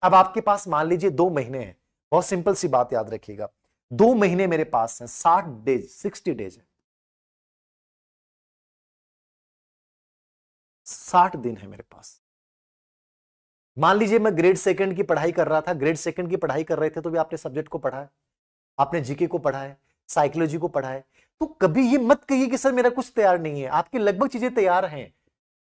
अब आपके पास मान लीजिए 2 महीने हैं, बहुत सिंपल सी बात याद रखिएगा, 2 महीने मेरे पास हैं, 60 डेज 60 डेज है, 60 दिन है मेरे पास। मान लीजिए मैं ग्रेड सेकंड की पढ़ाई कर रहा था, ग्रेड सेकंड की पढ़ाई कर रहे थे तो भी आपने सब्जेक्ट को पढ़ा है, आपने जीके को पढ़ा है, साइकोलॉजी को पढ़ा है, तो कभी ये मत कहिए कि सर मेरा कुछ तैयार नहीं है, आपकी लगभग चीजें तैयार हैं।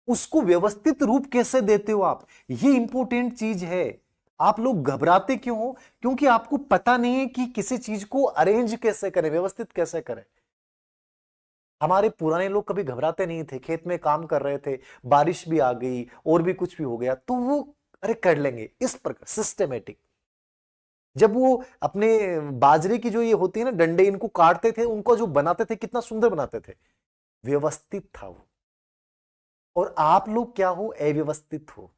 उसको व्यवस्थित रूप कैसे देते हो आप, ये इंपॉर्टेंट चीज है। आप लोग घबराते क्यों हो? क्योंकि आपको पता नहीं है कि किसी चीज को अरेंज कैसे करें, व्यवस्थित कैसे करें। हमारे पुराने लोग कभी घबराते नहीं थे, खेत में काम कर रहे थे, बारिश भी आ गई और भी कुछ भी हो गया तो वो अरे कर लेंगे, इस प्रकार सिस्टमेटिक। जब वो अपने बाजरे की जो ये होती है ना डंडे, इनको काटते थे, उनको जो बनाते थे कितना सुंदर बनाते थे, व्यवस्थित था वो। और आप लोग क्या हो, अव्यवस्थित हो,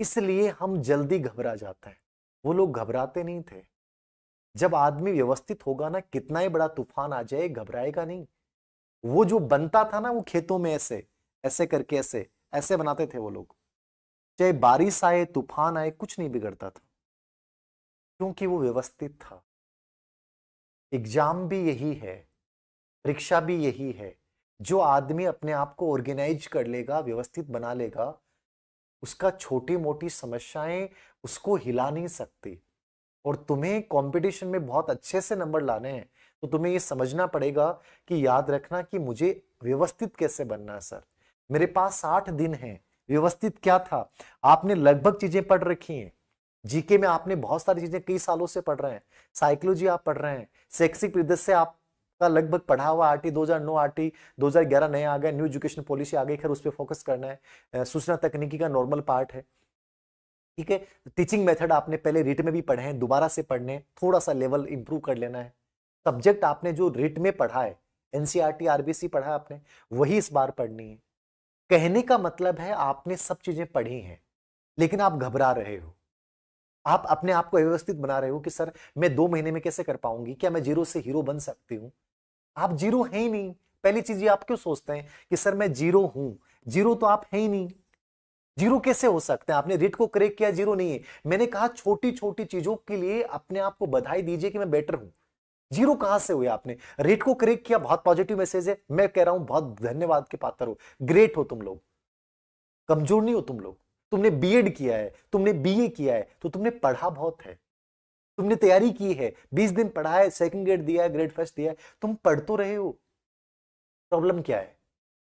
इसलिए हम जल्दी घबरा जाते हैं। वो लोग घबराते नहीं थे। जब आदमी व्यवस्थित होगा ना, कितना ही बड़ा तूफान आ जाए घबराएगा नहीं। वो जो बनता था ना वो खेतों में ऐसे ऐसे करके ऐसे ऐसे बनाते थे वो लोग, चाहे बारिश आए तूफान आए कुछ नहीं बिगड़ता था, क्योंकि वो व्यवस्थित था। एग्जाम भी यही है, परीक्षा भी यही है। जो आदमी अपने आप को ऑर्गेनाइज कर लेगा, व्यवस्थित बना लेगा, उसका छोटी मोटी समस्याएं उसको हिला नहीं सकती। और तुम्हें कंपटीशन में बहुत अच्छे से नंबर लाने हैं तो तुम्हें यह समझना पड़ेगा कि याद रखना कि मुझे व्यवस्थित कैसे बनना है। सर मेरे पास 60 दिन है, व्यवस्थित क्या था? आपने लगभग चीजें पढ़ रखी हैं, जीके में आपने बहुत सारी चीजें कई सालों से पढ़ रहे हैं, साइकोलॉजी आप पढ़ रहे हैं, शैक्षिक परिदृश्य आपका लगभग पढ़ा हुआ, आरटी 2009, आरटी 2011 नया आ गया, न्यू एजुकेशन पॉलिसी आ गई, खैर उस पर फोकस करना है, सूचना तकनीकी का नॉर्मल पार्ट है, ठीक है। टीचिंग मेथड आपने पहले रिट में भी पढ़े हैं, दोबारा से पढ़ने, थोड़ा सा लेवल इंप्रूव कर लेना है। सब्जेक्ट आपने जो रिट में पढ़ा है, एनसीईआरटी आरबीसी पढ़ा है आपने, वही इस बार पढ़नी है। कहने का मतलब है आपने सब चीजें पढ़ी हैं, लेकिन आप घबरा रहे हो, आप अपने आप को व्यवस्थित बना रहे हो कि सर मैं 2 महीने में कैसे कर पाऊंगी, क्या मैं जीरो से हीरो बन सकती हूँ? आप जीरो है ही नहीं। पहली चीज ये आप क्यों सोचते हैं कि सर मैं जीरो हूं? जीरो तो आप है ही नहीं। जीरो कैसे हो सकते हैं? आपने रेट को क्रैक किया, जीरो नहीं है। मैंने कहा छोटी छोटी चीजों के लिए अपने आप को बधाई दीजिए कि मैं बेटर हूं। जीरो कहां से हुए? आपने रेट को क्रैक किया, बहुत पॉजिटिव मैसेज है, मैं कह रहा हूं बहुत धन्यवाद के पात्र हो, ग्रेट हो तुम लोग, कमजोर नहीं हो तुम लोग। तुमने बीएड किया है, तुमने बीए किया है, तो तुमने पढ़ा बहुत है, तुमने तैयारी की है, 20 दिन पढ़ा है, सेकंड ग्रेड दिया है, ग्रेड फर्स्ट दिया है, तुम पढ़ तो रहे हो। प्रॉब्लम क्या है?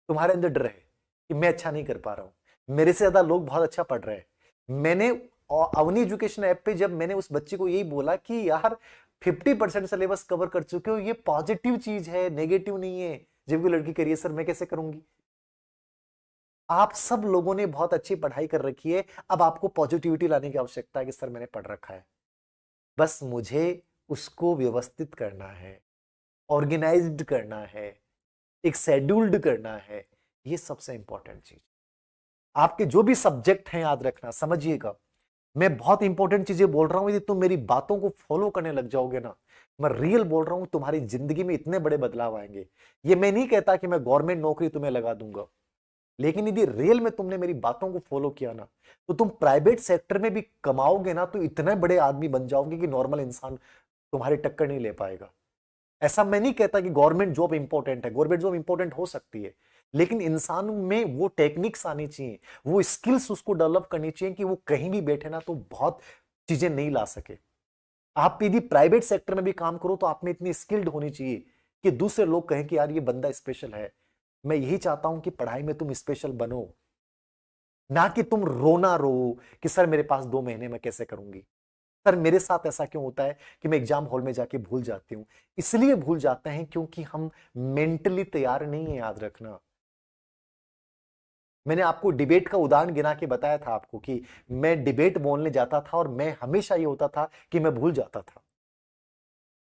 तुम्हारे अंदर डर है कि मैं अच्छा नहीं कर पा रहा हूं, मेरे से ज्यादा लोग बहुत अच्छा पढ़ रहे हैं। मैंने अवनी एजुकेशन ऐप पे जब मैंने उस बच्चे को यही बोला कि यार 50% सिलेबस कवर कर चुके हो, ये पॉजिटिव चीज है, नेगेटिव नहीं है। जब कोई लड़की करिए सर मैं कैसे करूंगी? आप सब लोगों ने बहुत अच्छी पढ़ाई कर रखी है, अब आपको पॉजिटिविटी लाने की आवश्यकता है कि सर मैंने पढ़ रखा है, बस मुझे उसको व्यवस्थित करना है, ऑर्गेनाइज्ड करना है, एक शेड्यूल्ड करना है। ये सबसे इंपॉर्टेंट चीज। आपके जो भी सब्जेक्ट हैं याद रखना, समझिएगा, मैं बहुत इंपॉर्टेंट चीजें बोल रहा हूं, यदि तुम मेरी बातों को फॉलो करने लग जाओगे ना, मैं रियल बोल रहा हूं, तुम्हारी जिंदगी में इतने बड़े बदलाव आएंगे। ये मैं नहीं कहता कि मैं गवर्नमेंट नौकरी तुम्हें लगा दूंगा, लेकिन यदि रियल में तुमने मेरी बातों को फॉलो किया ना, तो तुम प्राइवेट सेक्टर में भी कमाओगे ना, तो इतने बड़े आदमी बन जाओगे कि नॉर्मल इंसान तुम्हारी टक्कर नहीं ले पाएगा। ऐसा मैं नहीं कहता कि गवर्नमेंट जॉब इंपॉर्टेंट है, गवर्नमेंट जॉब इंपॉर्टेंट हो सकती है, लेकिन इंसान में वो टेक्निक्स आनी चाहिए, वो स्किल्स उसको डेवलप करनी चाहिए कि वो कहीं भी बैठे ना तो बहुत चीजें नहीं ला सके। आप यदि प्राइवेट सेक्टर में भी काम करो तो आप में इतनी स्किल्ड होनी चाहिए कि दूसरे लोग कहें कि यार ये बंदा स्पेशल है। मैं यही चाहता हूं कि पढ़ाई में तुम स्पेशल बनो, ना कि तुम रोना रो कि सर मेरे पास 2 महीने में कैसे करूंगी। सर मेरे साथ ऐसा क्यों होता है कि मैं एग्जाम हॉल में जाके भूल जाती हूं? इसलिए भूल जाते हैं क्योंकि हम मेंटली तैयार नहीं है, याद रखना। मैंने आपको डिबेट का उदाहरण गिना के बताया था आपको कि मैं डिबेट बोलने जाता था और मैं हमेशा ये होता था कि मैं भूल जाता था,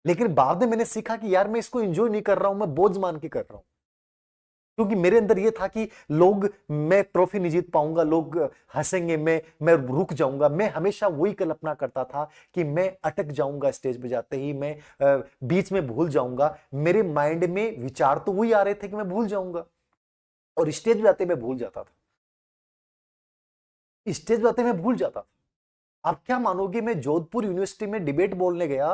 लेकिन बाद में मैंने सीखा कि यार मैं इसको एंजॉय नहीं कर रहा हूं, मैं बोझ मान के कर रहा हूं, क्योंकि मेरे अंदर ये था कि लोग, मैं ट्रॉफी नहीं जीत पाऊंगा, लोग हंसेंगे, मैं रुक जाऊंगा। मैं हमेशा वही कल्पना करता था कि मैं अटक जाऊंगा, स्टेज पे जाते ही मैं बीच में भूल जाऊंगा। मेरे माइंड में विचार तो वही आ रहे थे कि मैं भूल जाऊंगा, और स्टेज पे जाते मैं भूल जाता था, स्टेज पे जाते मैं भूल जाता था। आप क्या मानोगे, मैं जोधपुर यूनिवर्सिटी में डिबेट बोलने गया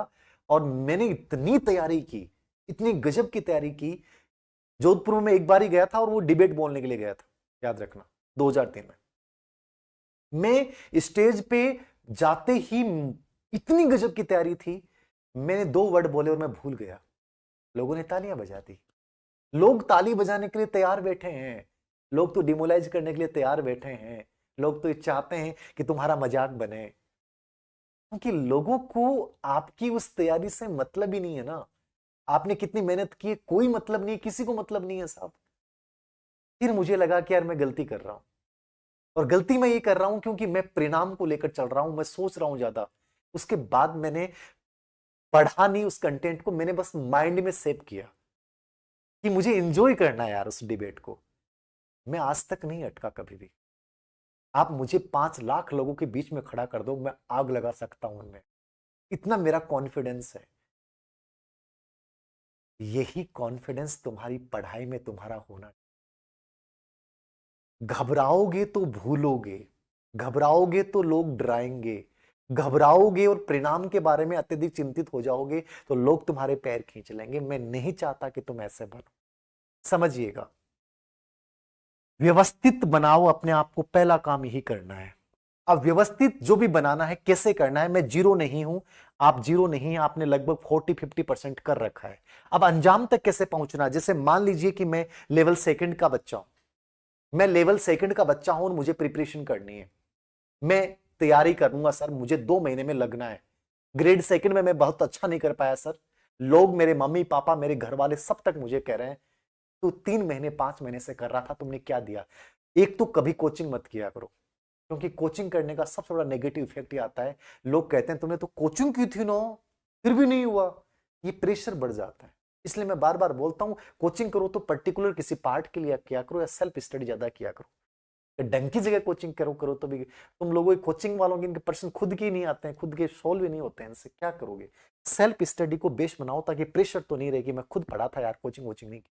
और मैंने इतनी तैयारी की, इतनी गजब की तैयारी की। जोधपुर में एक बार ही गया था और वो डिबेट बोलने के लिए गया था, याद रखना, 2003 में। मैं स्टेज पे जाते ही इतनी गजब की तैयारी थी, मैंने 2 वर्ड बोले और मैं भूल गया। लोगों ने तालियां बजा दी। लोग ताली बजाने के लिए तैयार बैठे हैं, लोग तो डिमोलाइज करने के लिए तैयार बैठे हैं, लोग तो ये चाहते हैं कि तुम्हारा मजाक बने, क्योंकि लोगों को आपकी उस तैयारी से मतलब ही नहीं है ना। आपने कितनी मेहनत की है, कोई मतलब नहीं, किसी को मतलब नहीं है साहब। फिर मुझे लगा कि यार मैं गलती कर रहा हूं, और गलती मैं ये कर रहा हूं क्योंकि मैं परिणाम को लेकर चल रहा हूं, मैं सोच रहा हूं ज्यादा। उसके बाद मैंने पढ़ा नहीं उस कंटेंट को, मैंने बस माइंड में सेव किया कि मुझे एंजॉय करना है यार उस डिबेट को। मैं आज तक नहीं अटका कभी भी। आप मुझे 5 लाख लोगों के बीच में खड़ा कर दो, मैं आग लगा सकता हूं उनमें, इतना मेरा कॉन्फिडेंस है। यही कॉन्फिडेंस तुम्हारी पढ़ाई में तुम्हारा होना। घबराओगे तो भूलोगे, घबराओगे तो लोग डराएंगे, घबराओगे और परिणाम के बारे में अत्यधिक चिंतित हो जाओगे तो लोग तुम्हारे पैर खींच लेंगे। मैं नहीं चाहता कि तुम ऐसे बनो, समझिएगा। व्यवस्थित बनाओ अपने आप को, पहला काम यही करना है। अब व्यवस्थित जो भी बनाना है कैसे करना है, मैं जीरो नहीं हूं, आप जीरो नहीं है, आपने लगभग 40-50% कर रखा है। अब अंजाम तक कैसे पहुंचना है, जैसे मान लीजिए कि मैं लेवल सेकंड का बच्चा हूं, मैं लेवल सेकंड का बच्चा हूं और मुझे प्रिपरेशन करनी है, मैं तैयारी करूंगा सर, मुझे 2 महीने में लगना है। ग्रेड सेकंड में मैं बहुत अच्छा नहीं कर पाया सर, लोग, मेरे मम्मी पापा, मेरे घर वाले सब तक मुझे कह रहे हैं तू 3 महीने 5 महीने से कर रहा था, तुमने क्या दिया। एक तो कभी कोचिंग मत किया करो, क्योंकि कोचिंग करने का सबसे बड़ा नेगेटिव इफेक्ट ये आता है, लोग कहते हैं तुमने तो कोचिंग की थी ना, फिर भी नहीं हुआ। ये प्रेशर बढ़ जाता है। इसलिए मैं बार बार बोलता हूं, कोचिंग करो तो पर्टिकुलर किसी पार्ट के लिए किया करो, या सेल्फ स्टडी ज्यादा किया करो। डंग की जगह कोचिंग करो करो तो भी तुम लोगों की कोचिंग वालों के, इनके पर्सन खुद के नहीं आते हैं, खुद के सोल्व ही नहीं होते हैं, इनसे क्या करोगे। सेल्फ स्टडी को बेस बनाओ, ताकि प्रेशर तो नहीं रहेगी मैं खुद पढ़ा था यार, कोचिंग वोचिंग नहीं की।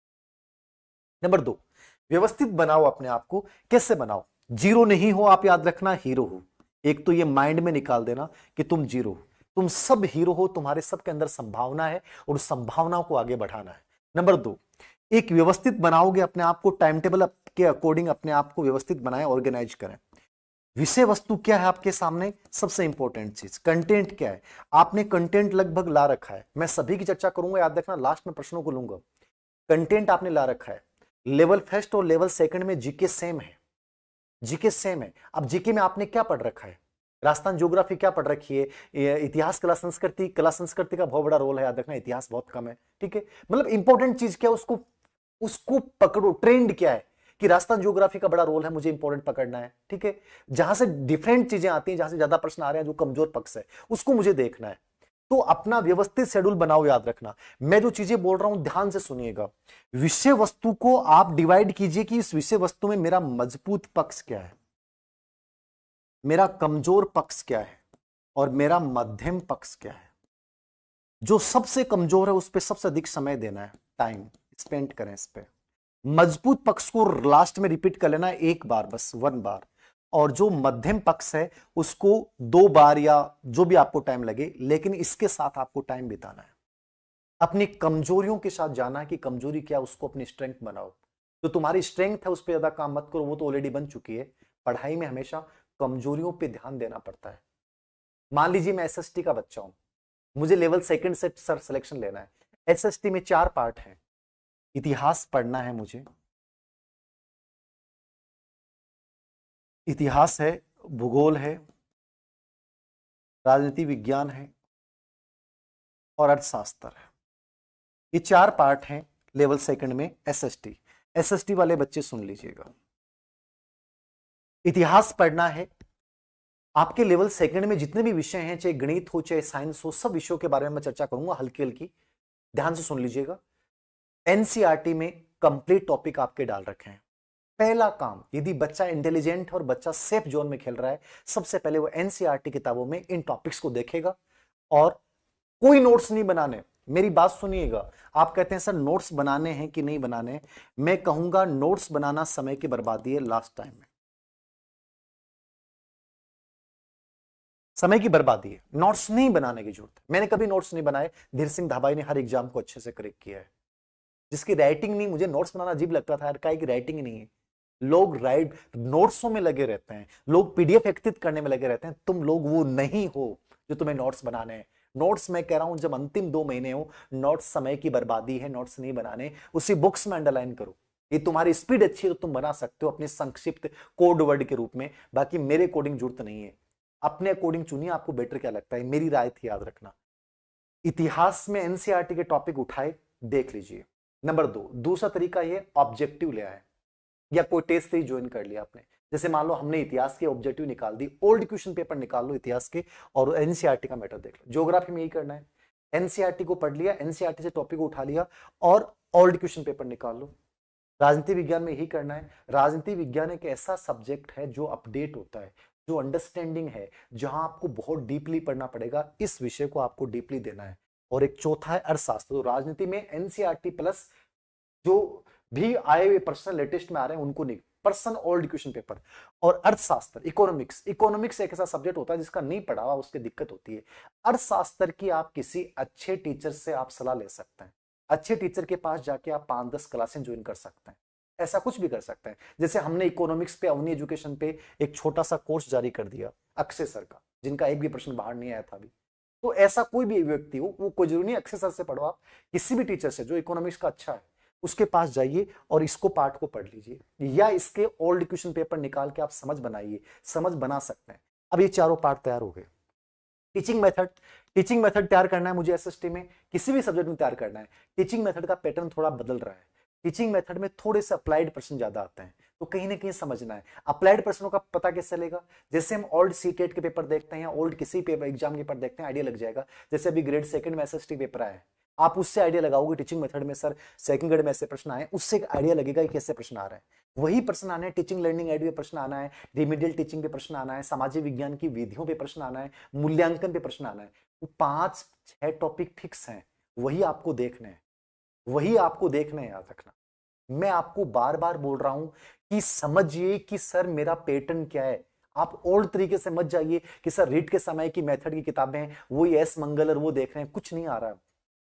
नंबर 2, व्यवस्थित बनाओ अपने आप को। कैसे बनाओ, जीरो नहीं हो आप, याद रखना हीरो हो। एक तो ये माइंड में निकाल देना कि तुम जीरो हो, तुम सब हीरो हो, तुम्हारे सबके अंदर संभावना है और उस संभावनाओं को आगे बढ़ाना है। नंबर 2, एक व्यवस्थित बनाओगे अपने आप को, टाइम टेबल के अकॉर्डिंग अपने आप को व्यवस्थित बनाएं, ऑर्गेनाइज करें। विषय वस्तु क्या है आपके सामने, सबसे इंपॉर्टेंट चीज कंटेंट क्या है। आपने कंटेंट लगभग ला रखा है, मैं सभी की चर्चा करूंगा, याद रखना, लास्ट में प्रश्नों को लूंगा। कंटेंट आपने ला रखा है, लेवल फर्स्ट और लेवल सेकंड में जीके सेम है, जीके सेम है। अब जीके में आपने क्या पढ़ रखा है, राजस्थान ज्योग्राफी क्या पढ़ रखी है, इतिहास, कला संस्कृति का बहुत बड़ा रोल है, याद रखना, इतिहास बहुत कम है, ठीक है। मतलब इंपॉर्टेंट चीज क्या है, उसको उसको पकड़ो। ट्रेंड क्या है कि राजस्थान ज्योग्राफी का बड़ा रोल है, मुझे इंपॉर्टेंट पकड़ना है, ठीक है। जहां से डिफरेंट चीजें आती हैं, जहां से ज्यादा प्रश्न आ रहे हैं, जो कमजोर पक्ष है उसको मुझे देखना है। तो अपना व्यवस्थित शेड्यूल बनाओ, याद रखना। मैं जो चीजें बोल रहा हूं ध्यान से सुनिएगा। विषय वस्तु को आप डिवाइड कीजिए कि इस विषय वस्तु में मेरा मजबूत पक्ष क्या है, मेरा कमजोर पक्ष क्या है, और मेरा मध्यम पक्ष क्या है। जो सबसे कमजोर है उस पर सबसे अधिक समय देना है, टाइम स्पेंड करें इस पे। मजबूत पक्ष को लास्ट में रिपीट कर लेना एक बार, बस 1 बार। और जो मध्यम पक्ष है उसको 2 बार, या जो भी आपको टाइम लगे, लेकिन इसके साथ आपको टाइम बिताना है। अपनी कमजोरियों के साथ जाना है कि कमजोरी क्या, उसको अपनी स्ट्रेंथ बनाओ। जो तुम्हारी स्ट्रेंथ है उस पर ज्यादा काम मत करो, वो तो ऑलरेडी बन चुकी है। पढ़ाई में हमेशा कमजोरियों पे ध्यान देना पड़ता है। मान लीजिए मैं एसएसटी का बच्चा हूं, मुझे लेवल सेकंड से सर सिलेक्शन लेना है। एसएसटी में 4 पार्ट है, इतिहास पढ़ना है मुझे, इतिहास है, भूगोल है, राजनीति विज्ञान है और अर्थशास्त्र है। ये 4 पार्ट हैं लेवल सेकंड में एसएसटी। एसएसटी वाले बच्चे सुन लीजिएगा, इतिहास पढ़ना है। आपके लेवल सेकंड में जितने भी विषय हैं, चाहे गणित हो चाहे साइंस हो, सब विषयों के बारे में मैं चर्चा करूंगा हल्की हल्की, ध्यान से सुन लीजिएगा। एनसीईआरटी में कंप्लीट टॉपिक आपके डाल रखे हैं। पहला काम, यदि बच्चा इंटेलिजेंट और बच्चा सेफ जोन में खेल रहा है, सबसे पहले वो एनसीईआरटी किताबों में इन टॉपिक्स को देखेगा। और कोई नोट्स नहीं बनाने, मेरी बात सुनिएगा। आप कहते हैं सर नोट्स बनाने हैं कि नहीं बनाने, मैं कहूंगा नोट्स बनाना समय की बर्बादी है लास्ट टाइम में। समय की बर्बादी है, नोट्स नहीं बनाने की जरूरत है। मैंने कभी नोट्स नहीं बनाए, धीर सिंह धाबाई ने हर एग्जाम को अच्छे से करेक्ट किया है। जिसकी राइटिंग नहीं, मुझे नोट्स बनाना अजीब लगता था यार, की राइटिंग नहीं है। लोग राइट नोट्सों में लगे रहते हैं, लोग पीडीएफ एकत्रित करने में लगे रहते हैं, तुम लोग वो नहीं हो जो तुम्हें नोट्स बनाने हैं। नोट्स मैं कह रहा हूं जब अंतिम 2 महीने हो, नोट्स समय की बर्बादी है, नोट्स नहीं बनाने, उसी बुक्स में अंडरलाइन करो। ये तुम्हारी स्पीड अच्छी है तो तुम बना सकते हो अपने संक्षिप्त कोड वर्ड के रूप में, बाकी मेरे कोडिंग जरूरत नहीं है। अपने अकॉर्डिंग चुनिए, आपको बेटर क्या लगता है, मेरी राय थी, याद रखना। इतिहास में एनसीईआरटी के टॉपिक उठाए, देख लीजिए। नंबर 2, दूसरा तरीका ये ऑब्जेक्टिव ले आए, या कोई टेस्ट से ज्वाइन कर लिया आपने। जैसे मान लो हमने इतिहास के ऑब्जेक्टिव निकाल दी, ओल्ड क्वेश्चन पेपर निकाल लो इतिहास के और एनसीईआरटी का मैटर देख लो। ज्योग्राफी में यही करना है, एनसीईआरटी को पढ़ लिया, एनसीईआरटी से टॉपिक उठा लिया और ओल्ड क्वेश्चन पेपर निकाल लो। राजनीति विज्ञान में यही करना है। राजनीति विज्ञान एक ऐसा सब्जेक्ट है जो अपडेट होता है, जो अंडरस्टैंडिंग है, जहां आपको बहुत डीपली पढ़ना पड़ेगा, इस विषय को आपको डीपली देना है। और एक चौथा है अर्थशास्त्र। तो राजनीति में एनसीईआरटी प्लस जो भी आए हुए प्रश्न लेटेस्ट में आ रहे हैं उनको नहीं, पर्सन ओल्ड क्वेश्चन पेपर। और अर्थशास्त्र, इकोनॉमिक्स, इकोनॉमिक्स एक ऐसा सब्जेक्ट होता है जिसका नहीं पढ़ा हुआ उसकी दिक्कत होती है। अर्थशास्त्र की आप किसी अच्छे टीचर से आप सलाह ले सकते हैं, अच्छे टीचर के पास जाके आप 5-10 क्लासें ज्वाइन कर सकते हैं, ऐसा कुछ भी कर सकते हैं। जैसे हमने इकोनॉमिक्स पे, अवनी एजुकेशन पे एक छोटा सा कोर्स जारी कर दिया अक्षय सर का, जिनका एक भी प्रश्न बाहर नहीं आया था अभी। तो ऐसा कोई भी व्यक्ति हो, वो कोई जरूरी नहीं अक्षय सर से पढ़ो, आप किसी भी टीचर से जो इकोनॉमिक्स का अच्छा है उसके पास जाइए और इसको पार्ट को पढ़ लीजिए, या इसके ओल्ड क्वेश्चन पेपर निकाल के आप समझ बनाइए, समझ बना सकते हैं। अब ये चारों पार्ट तैयार हो गए। टीचिंग मेथड, टीचिंग मेथड तैयार करना है मुझे एसएसटी में, किसी भी सब्जेक्ट में तैयार करना है। टीचिंग मेथड का पैटर्न थोड़ा बदल रहा है, टीचिंग मेथड में थोड़े से अप्लाइड प्रश्न ज्यादा आते हैं, तो कहीं ना कहीं समझना है। अप्लाइड प्रश्नों का पता कैसे चलेगा, जैसे हम ओल्ड सीटेट के पेपर देखते हैं या ओल्ड किसी पेपर एग्जाम के पेपर देखते हैं, आइडिया लग जाएगा। जैसे अभी ग्रेड 2 में एसएसटी पेपर आया है, आप उससे आइडिया लगाओगे टीचिंग मेथड में सर सेकंड ग्रेड में ऐसे प्रश्न आए, उससे एक आइडिया लगेगा कि कैसे प्रश्न आ रहे हैं। वही प्रश्न आना है, टीचिंग लर्निंग एड पे प्रश्न आना है, रिमीडियल टीचिंग पे प्रश्न आना है, सामाजिक विज्ञान की विधियों पे प्रश्न आना है, मूल्यांकन पे प्रश्न आना है। वो 5-6 टॉपिक फिक्स हैं, वही आपको देखने हैं, वही आपको देखना है, याद रखना। मैं आपको बार बार बोल रहा हूं कि समझिए कि सर मेरा पैटर्न क्या है। आप ओल्ड तरीके से मत जाइए कि सर रीट के समय की मेथड की किताबें वो एस मंगल और वो देख रहे हैं, कुछ नहीं आ रहा,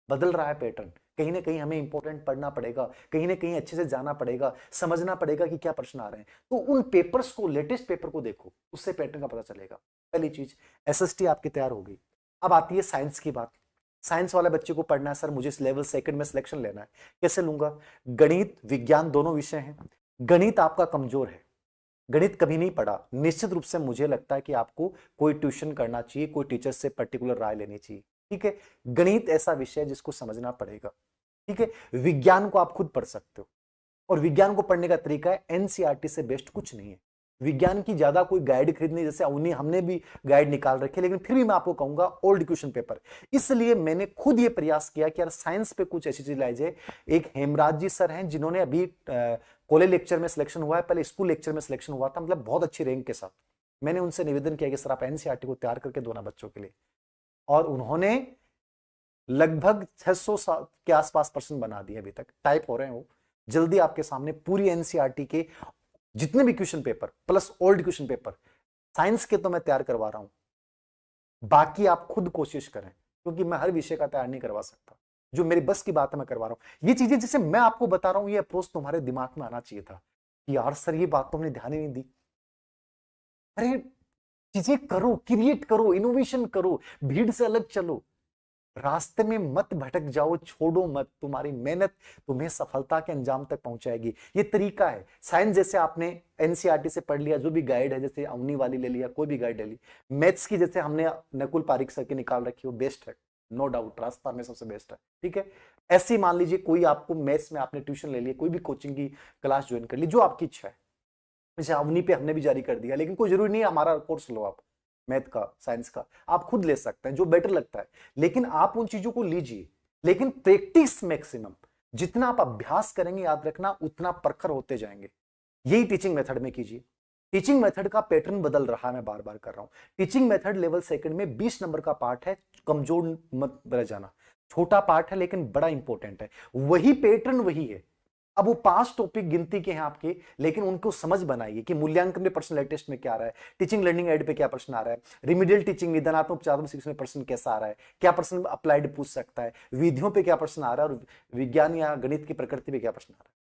बदल रहा है पैटर्न। कहीं ना कहीं हमें इंपॉर्टेंट पढ़ना पड़ेगा, कहीं ना कहीं अच्छे से जाना पड़ेगा, समझना पड़ेगा कि क्या प्रश्न आ रहे हैं। तो उन पेपर्स को, लेटेस्ट पेपर को देखो, उससे पैटर्न का पता चलेगा। पहली चीज, एसएसटी आपकी तैयार हो गई। अब आती है साइंस की बात। साइंस वाले बच्चे को पढ़ना है सर मुझे इस लेवल 2 में सिलेक्शन लेना है, कैसे लूंगा? गणित विज्ञान दोनों विषय हैं, गणित आपका कमजोर है, गणित कभी नहीं पढ़ा, निश्चित रूप से मुझे लगता है कि आपको कोई ट्यूशन करना चाहिए, कोई टीचर से पर्टिकुलर राय लेनी चाहिए। ठीक है, गणित ऐसा विषय है जिसको समझना पड़ेगा। ठीक है, विज्ञान को आप खुद पढ़ सकते हो, और विज्ञान को पढ़ने का तरीका है एनसीईआरटी से बेस्ट कुछ नहीं है। विज्ञान की ज्यादा कोई गाइड खरीदनी, जैसे उन्हें हमने भी गाइड निकाल रखे, लेकिन फिर भी मैं आपको कहूंगा ओल्ड क्वेश्चन पेपर। इसलिए मैंने खुद ये प्रयास किया कि यार साइंस पे कुछ ऐसी चीज लाई जाए। एक हेमराज जी सर हैं जिन्होंने अभी कॉलेज लेक्चर में सिलेक्शन हुआ है, पहले स्कूल लेक्चर में सिलेक्शन हुआ था, मतलब बहुत अच्छी रैंक के साथ। मैंने उनसे निवेदन किया कि सर आप एनसीईआरटी को तैयार करके दो ना बच्चों के लिए, और उन्होंने लगभग 600 के आसपास प्रश्न बना दिए, अभी तक टाइप हो रहे हैं वो। जल्दी आपके सामने पूरी एनसीईआरटी के जितने भी question paper plus old question paper science के तो मैं तैयार करवा रहा हूं, बाकी आप खुद कोशिश करें, क्योंकि मैं हर विषय का तैयार नहीं करवा सकता। जो मेरी बस की बात है मैं करवा रहा हूं। ये चीजें जैसे मैं आपको बता रहा हूं, ये अप्रोच तुम्हारे दिमाग में आना चाहिए था कि यार सर ये बात तो हमने ध्यान ही नहीं दी। अरे चीजें करो, क्रिएट करो, इनोवेशन करो, भीड़ से अलग चलो, रास्ते में मत भटक जाओ, छोड़ो मत, तुम्हारी मेहनत तुम्हें सफलता के अंजाम तक पहुंचाएगी। ये तरीका है। साइंस जैसे आपने एनसीईआरटी से पढ़ लिया, जो भी गाइड है, जैसे अवनी वाली ले लिया, कोई भी गाइड ले ली। मैथ्स की जैसे हमने नकुल पारिक सर की निकाल रखी हो, बेस्ट है, नो डाउट, रास्ता में सबसे बेस्ट है। ठीक है, ऐसे ही मान लीजिए कोई आपको मैथ्स में आपने ट्यूशन ले लिया, कोई भी कोचिंग की क्लास ज्वाइन कर ली, जो आपकी इच्छा है। जैसे अवनी पे हमने भी जारी कर दिया, लेकिन कोई जरूरी नहीं है हमारा कोर्स लो आप, मैथ का, साइंस का, आप खुद ले सकते हैं जो बेटर लगता है। लेकिन आप उन चीजों को लीजिए, लेकिन प्रैक्टिस मैक्सिमम, जितना आप अभ्यास करेंगे याद रखना उतना प्रखर होते जाएंगे। यही टीचिंग मेथड में कीजिए। टीचिंग मेथड का पैटर्न बदल रहा है, मैं बार बार कर रहा हूं। टीचिंग मेथड लेवल 2 में 20 नंबर का पार्ट है, कमजोर मत रह जाना। छोटा पार्ट है लेकिन बड़ा इंपॉर्टेंट है, वही पैटर्न वही है। अब वो 5 टॉपिक गिनती के हैं आपके, लेकिन उनको समझ बनाइए कि मूल्यांकन में पर्सनल टेस्ट में क्या आ रहा है, टीचिंग लर्निंग एड पे क्या प्रश्न आ रहा है, रिमीडियल टीचिंग निदानात्मक उपचारात्मक शिक्षा में प्रश्न कैसा आ रहा है, क्या प्रश्न अप्लाइड पूछ सकता है, विधियों पे क्या प्रश्न आ रहा है, और विज्ञान या गणित की प्रकृति पे क्या प्रश्न आ रहा है।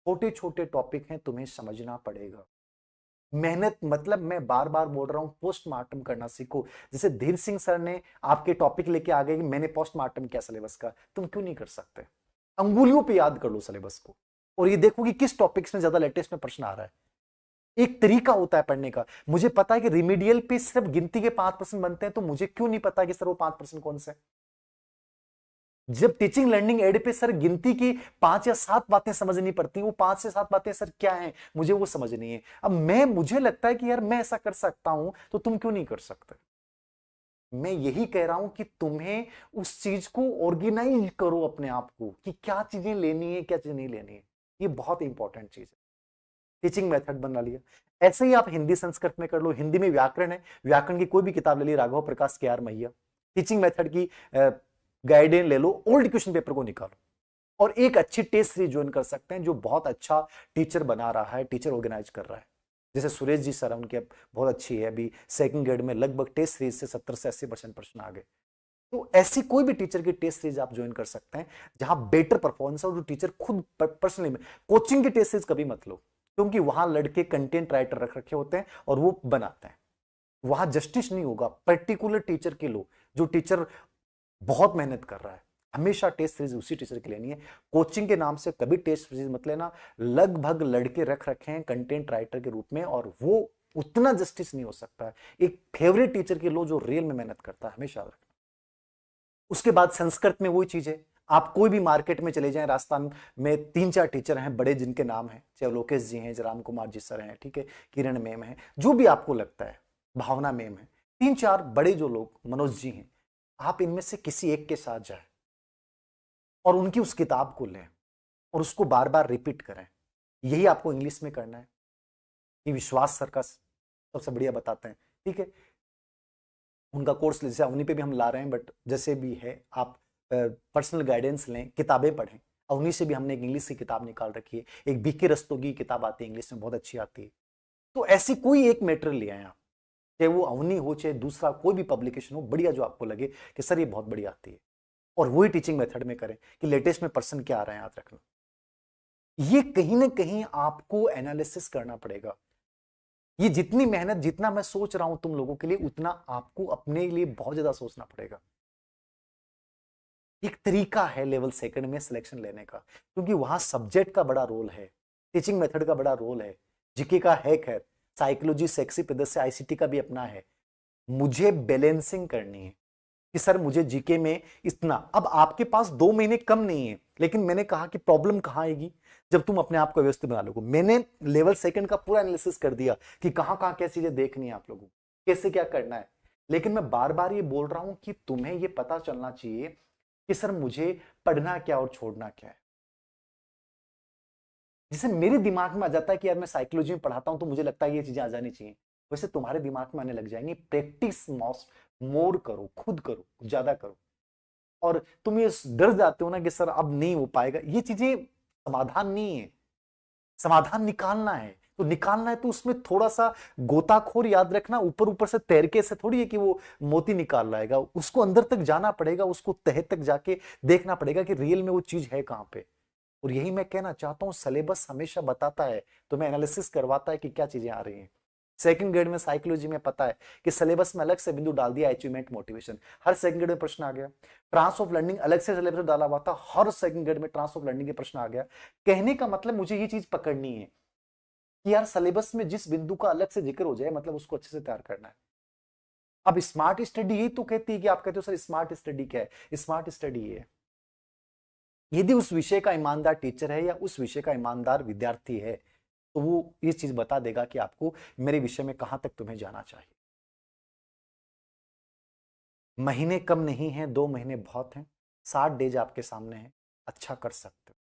छोटे छोटे टॉपिक हैं, तुम्हें समझना पड़ेगा। मेहनत मतलब मैं बार बार बोल रहा हूं, पोस्टमार्टम करना सीखो। जैसे धीर सिंह सर ने आपके टॉपिक लेके आ गए कि मैंने पोस्टमार्टम किया सिलेबस का, तुम क्यों नहीं कर सकते? अंगुलियों पे याद कर लो सिलेबस को, और ये देखो कि किस टॉपिक्स में ज्यादा लेटेस्ट में प्रश्न आ रहा है। एक तरीका होता है पढ़ने का। मुझे पता है कि रिमीडियल पे सिर्फ गिनती के 5% बनते हैं, तो मुझे क्यों नहीं पता कि सर वो 5% कौन से? जब टीचिंग लर्निंग एड पे सर गिनती की 5 या 7 बातें समझनी पड़ती, वो 5 से 7 बातें सर क्या हैं, मुझे वो समझनी है। अब मुझे लगता है कि यार मैं ऐसा कर सकता हूं, तो तुम क्यों नहीं कर सकते? मैं यही कह रहा हूं कि तुम्हें उस चीज को ऑर्गेनाइज करो अपने आप को, कि क्या चीजें लेनी है, क्या चीजें नहीं लेनी है। ये बहुत इंपॉर्टेंट चीज है। टीचिंग मेथड बना लिया। ऐसे ही आप हिंदी संस्कृत में कर लो। हिंदी में व्याकरण है, व्याकरण की कोई भी किताब ले ली, राघव प्रकाश के आर मैया। टीचिंग मेथड की गाइडेंस ले लो, ओल्ड क्वेश्चन पेपर को निकालो, और एक अच्छी टेस्ट सीरीज ज्वाइन कर सकते हैं जो बहुत अच्छा टीचर बना रहा है, टीचर ऑर्गेनाइज कर रहा है। जैसे सुरेश जी सर, उनकी बहुत अच्छी है, अभी सेकंड ग्रेड में लगभग टेस्ट सीरीज से 70 से 80% प्रश्न आ गए। तो ऐसी कोई भी टीचर की टेस्ट सीरीज आप ज्वाइन कर सकते हैं जहां बेटर परफॉर्मेंस है, और जो टीचर खुद पर्सनली में। कोचिंग की टेस्ट सीरीज कभी मत लो, क्योंकि वहां लड़के कंटेंट राइटर रख रखे होते हैं और वो बनाते हैं, वहां जस्टिस नहीं होगा। पर्टिकुलर टीचर के लो, जो टीचर बहुत मेहनत कर रहा है। हमेशा टेस्ट सीरीज उसी टीचर की लेनी है। कोचिंग के नाम से कभी टेस्ट सीरीज मत लेना। लगभग लड़के रख रखे हैं कंटेंट राइटर के रूप में, और वो उतना जस्टिस नहीं हो सकता। एक फेवरेट टीचर के लो जो रियल में मेहनत करता है, हमेशा रखना। उसके बाद संस्कृत में वही चीज है। आप कोई भी मार्केट में चले जाएं, राजस्थान में 3-4 टीचर हैं बड़े जिनके नाम हैं, चाहे लोकेश जी हैं, राम कुमार जी सर हैं, ठीक है, किरण मैम है, जो भी आपको लगता है, भावना मैम है, 3-4 बड़े जो लोग, मनोज जी हैं, आप इनमें से किसी एक के साथ जाए और उनकी उस किताब को लें और उसको बार बार रिपीट करें। यही आपको इंग्लिश में करना है। ये विश्वास सर का सबसे बढ़िया बताते हैं, ठीक है। उनका कोर्स जैसे अवनी पे भी हम ला रहे हैं, बट जैसे भी है आप पर्सनल गाइडेंस लें, किताबें पढ़ें। अवनी से भी हमने एक इंग्लिश की किताब निकाल रखी है, एक बीके रस्तोगी की किताब आती है इंग्लिश में, बहुत अच्छी आती है। तो ऐसी कोई एक मटेरियल ले आए आप, चाहे वो अवनी हो चाहे दूसरा कोई भी पब्लिकेशन हो, बढ़िया जो आपको लगे कि सर ये बहुत बढ़िया आती है, और वही टीचिंग मेथड में करें कि लेटेस्ट में पर्सन क्या आ रहे हैं, याद रखना। ये कहीं ना कहीं आपको एनालिसिस करना पड़ेगा। ये जितनी मेहनत, जितना मैं सोच रहा हूं तुम लोगों के लिए, उतना आपको अपने लिए बहुत ज्यादा सोचना पड़ेगा। एक तरीका है लेवल सेकंड में सिलेक्शन लेने का, क्योंकि वहां सब्जेक्ट का बड़ा रोल है, टीचिंग मेथड का बड़ा रोल है, जीके का है, खैर साइकोलॉजी सेक्सी पद्धति से आईसीटी का भी अपना है। मुझे बैलेंसिंग करनी है कि सर मुझे जीके में इतना। अब आपके पास 2 महीने कम नहीं है, लेकिन मैंने कहा कि प्रॉब्लम कहां आएगी, जब तुम अपने आप को व्यवस्थित बना लोगे। मैंने लेवल सेकंड का पूरा एनालिसिस कर दिया कि कहां कहां क्या चीजें देखनी है आप लोगों को, कैसे क्या करना है। लेकिन मैं बार बार ये बोल रहा हूं कि तुम्हें ये पता चलना चाहिए कि सर मुझे पढ़ना क्या और छोड़ना क्या है। जैसे मेरे दिमाग में आ जाता है कि यार मैं साइकोलॉजी में पढ़ाता हूं, तो मुझे लगता है ये चीजें आ जानी चाहिए, वैसे तुम्हारे दिमाग में आने लग जाएंगी। प्रैक्टिस मोर करो, खुद करो, ज्यादा करो। और तुम ये डर जाते हो ना कि सर अब नहीं हो पाएगा, ये चीजें समाधान नहीं है। समाधान निकालना है, तो निकालना है तो उसमें थोड़ा सा गोताखोर, याद रखना, ऊपर ऊपर से तैरके से थोड़ी है कि वो मोती निकाल लाएगा। उसको अंदर तक जाना पड़ेगा, उसको तह तक जाके देखना पड़ेगा कि रियल में वो चीज है कहां पे। और यही मैं कहना चाहता हूं, सिलेबस हमेशा बताता है, तो मैं एनालिसिस करवाता है कि क्या चीजें आ रही हैं। सेकंड ग्रेड में साइकोलॉजी में पता है कि सिलेबस में अलग से बिंदु डाल दिया, अचीवमेंट मोटिवेशन, हर सेकंड ग्रेड में प्रश्न आ गया। ट्रांस ऑफ लर्निंग अलग से सिलेबस डाला हुआ था, हर सेकंड ग्रेड में ट्रांस ऑफ लर्निंग के प्रश्न आ गया। कहने का मतलब मुझे ये चीज पकड़नी है कि यार सिलेबस में जिस बिंदु का अलग से जिक्र हो जाए, मतलब उसको अच्छे से तैयार करना है। अब स्मार्ट स्टडी यही तो कहती है कि आप कहते हो सर स्मार्ट स्टडी क्या है, स्मार्ट स्टडी ये है, यदि उस विषय का ईमानदार टीचर है या उस विषय का ईमानदार विद्यार्थी है, तो वो ये चीज बता देगा कि आपको मेरे विषय में कहां तक तुम्हें जाना चाहिए। महीने कम नहीं है, 2 महीने बहुत हैं, 60 डेज आपके सामने है, अच्छा कर सकते हो।